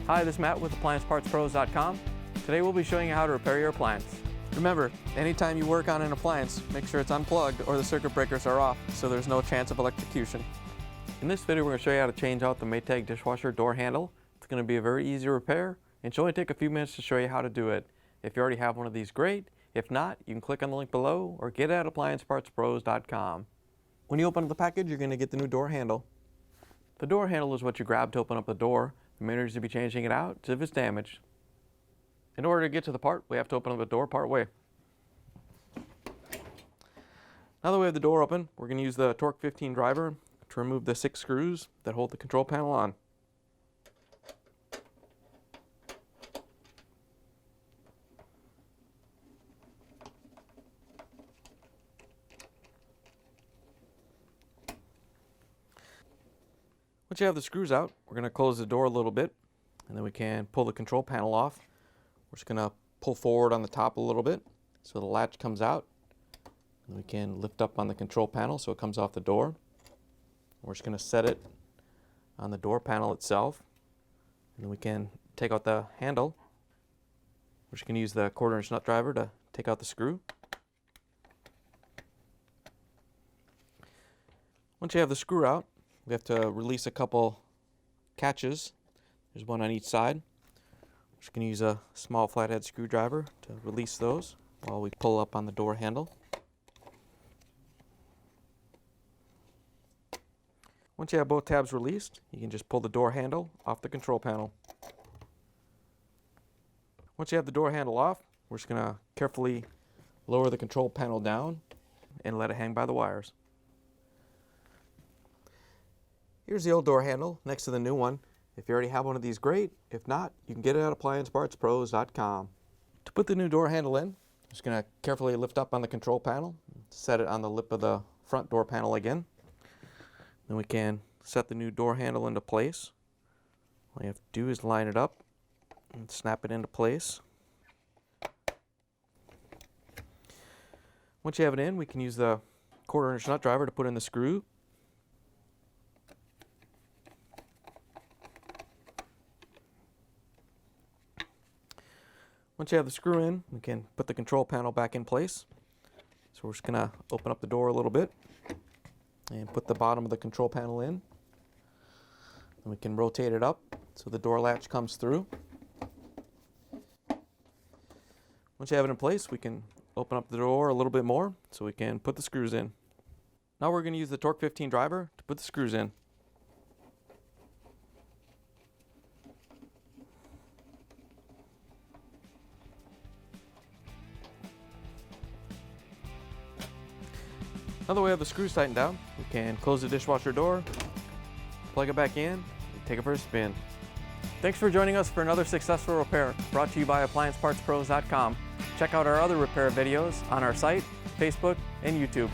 Hi, this is Matt with AppliancePartsPros.com. Today we'll be showing you how to repair your appliance. Remember, anytime you work on an appliance, make sure it's unplugged or the circuit breakers are off so there's no chance of electrocution. In this video we're going to show you how to change out the Maytag Dishwasher Door Handle. It's going to be a very easy repair and it should only take a few minutes to show you how to do it. If you already have one of these, great. If not, you can click on the link below or get it at AppliancePartsPros.com. When you open up the package, you're going to get the new door handle. The door handle is what you grab to open up the door. The main reason to be changing it out is if it's damaged. In order to get to the part, we have to open up the door part way. Now that we have the door open, we're going to use the Torx 15 driver to remove the 6 screws that hold the control panel on. Once you have the screws out, we're going to close the door a little bit and then we can pull the control panel off. We're just going to pull forward on the top a little bit so the latch comes out. And we can lift up on the control panel so it comes off the door. We're just going to set it on the door panel itself. And then we can take out the handle. We're just going to use the 1/4" nut driver to take out the screw. Once you have the screw out, we have to release a couple catches. There's one on each side. We're just going to use a small flathead screwdriver to release those while we pull up on the door handle. Once you have both tabs released, you can just pull the door handle off the control panel. Once you have the door handle off, we're just going to carefully lower the control panel down and let it hang by the wires. Here's the old door handle next to the new one. If you already have one of these, great. If not, you can get it at AppliancePartsPros.com. To put the new door handle in, I'm just going to carefully lift up on the control panel, set it on the lip of the front door panel again. Then we can set the new door handle into place. All you have to do is line it up and snap it into place. Once you have it in, we can use the 1/4" nut driver to put in the screw. Once you have the screw in, we can put the control panel back in place. So we're just going to open up the door a little bit and put the bottom of the control panel in. And we can rotate it up so the door latch comes through. Once you have it in place, we can open up the door a little bit more so we can put the screws in. Now we're going to use the Torx 15 driver to put the screws in. Now that we have the screws tightened down, we can close the dishwasher door, plug it back in, and take it for a spin. Thanks for joining us for another successful repair brought to you by AppliancePartsPros.com. Check out our other repair videos on our site, Facebook, and YouTube.